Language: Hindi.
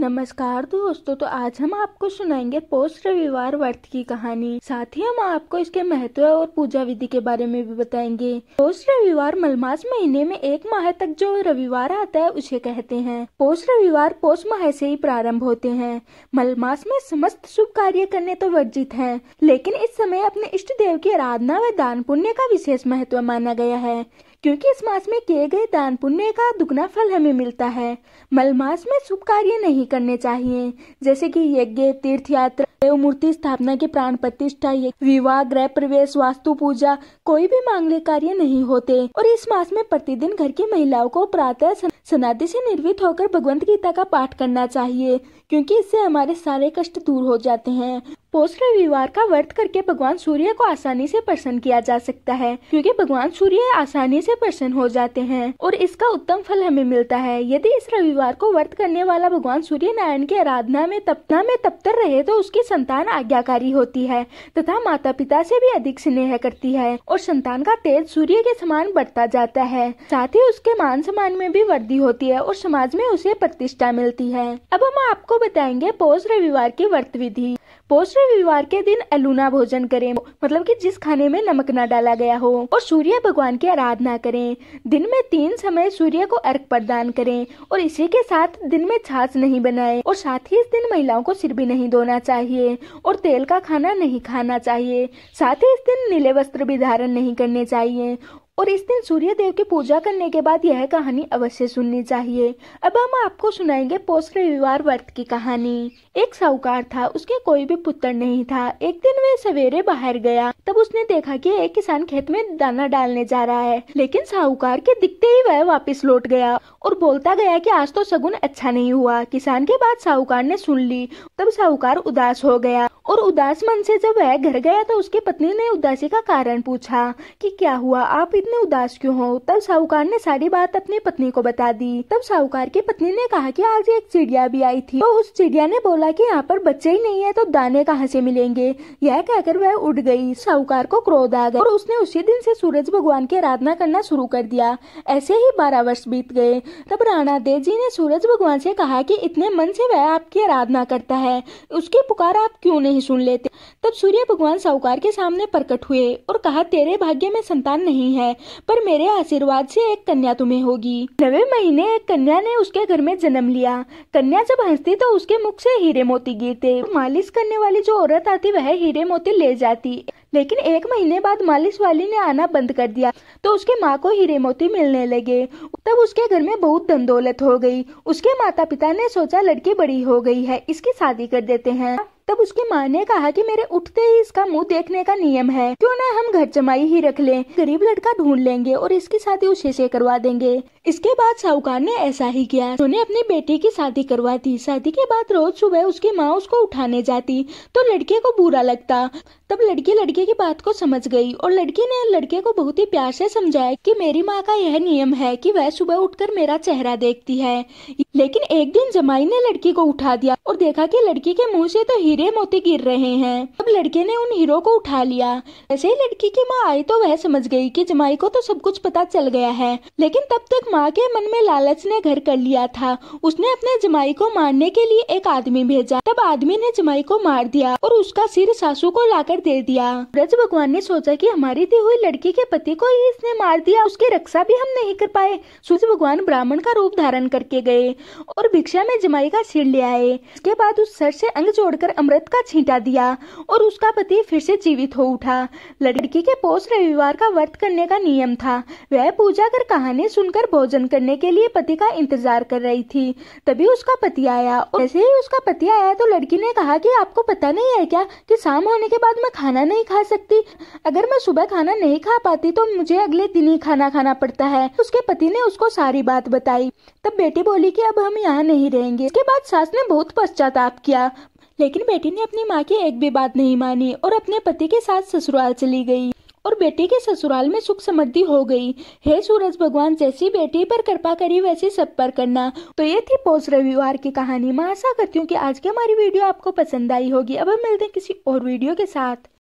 नमस्कार दोस्तों, तो आज हम आपको सुनाएंगे पौष रविवार व्रत की कहानी। साथ ही हम आपको इसके महत्व और पूजा विधि के बारे में भी बताएंगे। पौष रविवार मलमास महीने में एक माह तक जो रविवार आता है उसे कहते हैं। पौष रविवार पौष माह से ही प्रारंभ होते हैं। मलमास में समस्त शुभ कार्य करने तो वर्जित हैं, लेकिन इस समय अपने इष्ट देव की आराधना व दान पुण्य का विशेष महत्व माना गया है, क्योंकि इस मास में किए गए दान पुण्य का दुगना फल हमें मिलता है। मलमास में शुभ कार्य नहीं करने चाहिए, जैसे कि यज्ञ, तीर्थ यात्रा, देव मूर्ति स्थापना की प्राण प्रतिष्ठा, विवाह, गृह प्रवेश, वास्तु पूजा, कोई भी मांगलिक कार्य नहीं होते। और इस मास में प्रतिदिन घर की महिलाओं को प्रातः सनादि से निर्वित होकर भगवंत गीता का पाठ करना चाहिए, क्योंकि इससे हमारे सारे कष्ट दूर हो जाते हैं। पौष रविवार का व्रत करके भगवान सूर्य को आसानी से प्रसन्न किया जा सकता है, क्योंकि भगवान सूर्य आसानी से प्रसन्न हो जाते हैं और इसका उत्तम फल हमें मिलता है। यदि इस रविवार को व्रत करने वाला भगवान सूर्य नारायण की आराधना में तप्तर रहे तो उसकी संतान आज्ञाकारी होती है तथा माता पिता से भी अधिक स्नेह करती है और संतान का तेज सूर्य के समान बढ़ता जाता है। साथ ही उसके मान सम्मान में भी वृद्धि होती है और समाज में उसे प्रतिष्ठा मिलती है। अब हम आपको बताएंगे पौष रविवार की व्रत विधि। पौष रविवार के दिन अलूना भोजन करें, मतलब कि जिस खाने में नमक न डाला गया हो, और सूर्य भगवान की आराधना करें। दिन में 3 समय सूर्य को अर्घ प्रदान करें और इसी के साथ दिन में छाछ नहीं बनाएं और साथ ही इस दिन महिलाओं को सिर भी नहीं धोना चाहिए और तेल का खाना नहीं खाना चाहिए। साथ ही इस दिन नीले वस्त्र भी धारण नहीं करने चाहिए और इस दिन सूर्य देव की पूजा करने के बाद यह कहानी अवश्य सुननी चाहिए। अब हम आपको सुनाएंगे पौष रविवार व्रत की कहानी। एक साहूकार था, उसके कोई भी पुत्र नहीं था। एक दिन वह सवेरे बाहर गया, तब उसने देखा कि एक किसान खेत में दाना डालने जा रहा है, लेकिन साहूकार के दिखते ही वह वापस लौट गया और बोलता गया कि आज तो शगुन अच्छा नहीं हुआ। किसान की बात साहूकार ने सुन ली, तब साहूकार उदास हो गया और उदास मन से जब वह घर गया तो उसकी पत्नी ने उदासी का कारण पूछा कि क्या हुआ, आप इतने उदास क्यों हो। तब साहूकार ने सारी बात अपनी पत्नी को बता दी। तब साहूकार की पत्नी ने कहा कि आज एक चिड़िया भी आई थी, तो उस चिड़िया ने बोला कि यहाँ पर बच्चे ही नहीं है तो दाने कहाँ से मिलेंगे। यह कहकर वह उड़ गई। साहूकार को क्रोध आ गया और उसने उसी दिन से सूरज भगवान की आराधना करना शुरू कर दिया। ऐसे ही 12 वर्ष बीत गए। तब राणा देव जी ने सूरज भगवान से कहा कि इतने मन से वह आपकी आराधना करता है, उसकी पुकार आप क्यों नहीं सुन लेते। तब सूर्य भगवान साहूकार के सामने प्रकट हुए और कहा, तेरे भाग्य में संतान नहीं है, पर मेरे आशीर्वाद से एक कन्या तुम्हें होगी। 9वें महीने एक कन्या ने उसके घर में जन्म लिया। कन्या जब हंसती तो उसके मुख से हीरे मोती गिरते। मालिश करने वाली जो औरत आती वह हीरे मोती ले जाती, लेकिन 1 महीने बाद मालिश वाली ने आना बंद कर दिया तो उसके माँ को हीरे मोती मिलने लगे। तब उसके घर में बहुत धन दौलत हो गई। उसके माता पिता ने सोचा लड़की बड़ी हो गई है, इसकी शादी कर देते हैं। तब उसकी माँ ने कहा कि मेरे उठते ही इसका मुंह देखने का नियम है, क्यों ना हम घर जमाई ही रख लें, गरीब लड़का ढूंढ लेंगे और इसकी शादी उसी से करवा देंगे। इसके बाद साहूकार ने ऐसा ही किया। उन्होंने अपनी बेटी की शादी करवा दी। शादी के बाद रोज सुबह उसकी माँ उसको उठाने जाती तो लड़के को बुरा लगता। तब लड़की लड़के की बात को समझ गई और लड़की ने लड़के को बहुत ही प्यार से समझाया कि मेरी माँ का यह नियम है कि वह सुबह उठकर मेरा चेहरा देखती है। लेकिन एक दिन जमाई ने लड़की को उठा दिया और देखा कि लड़की के मुंह से तो हीरे मोती गिर रहे हैं। तब लड़के ने उन हीरों को उठा लिया। ऐसे ही लड़की की माँ आई तो वह समझ गई कि जमाई को तो सब कुछ पता चल गया है, लेकिन तब तक माँ के मन में लालच ने घर कर लिया था। उसने अपने जमाई को मारने के लिए एक आदमी भेजा। तब आदमी ने जमाई को मार दिया और उसका सिर सासू को लाकर दे दिया। सूरज भगवान ने सोचा कि हमारी दी हुई लड़की के पति को ही इसने मार दिया, उसकी रक्षा भी हम नहीं कर पाए। सूरज भगवान ब्राह्मण का रूप धारण करके गए और भिक्षा में जमाई का सिर ले आए। इसके बाद उस सर से अंग जोड़कर अमृत का छींटा दिया और उसका पति फिर से जीवित हो उठा। लड़की के पौष रविवार का व्रत करने का नियम था। वह पूजा कर कहानी सुनकर भोजन करने के लिए पति का इंतजार कर रही थी। तभी उसका पति आया और जैसे ही उसका पति आया तो लड़की ने कहा कि आपको पता नहीं है क्या कि शाम होने के बाद मैं खाना नहीं खा सकती। अगर मैं सुबह खाना नहीं खा पाती तो मुझे अगले दिन ही खाना खाना पड़ता है। उसके पति ने उसको सारी बात बताई। तब बेटी बोली कि अब हम यहाँ नहीं रहेंगे। इसके बाद सास ने बहुत पश्चाताप किया, लेकिन बेटी ने अपनी माँ की एक भी बात नहीं मानी और अपने पति के साथ ससुराल चली गई और बेटी के ससुराल में सुख समृद्धि हो गई। हे सूरज भगवान, जैसी बेटी पर कृपा करी वैसी सब पर करना। तो ये थी पौष रविवार की कहानी। मैं आशा करती हूँ कि आज की हमारी वीडियो आपको पसंद आई होगी। अब हम मिलते हैं किसी और वीडियो के साथ।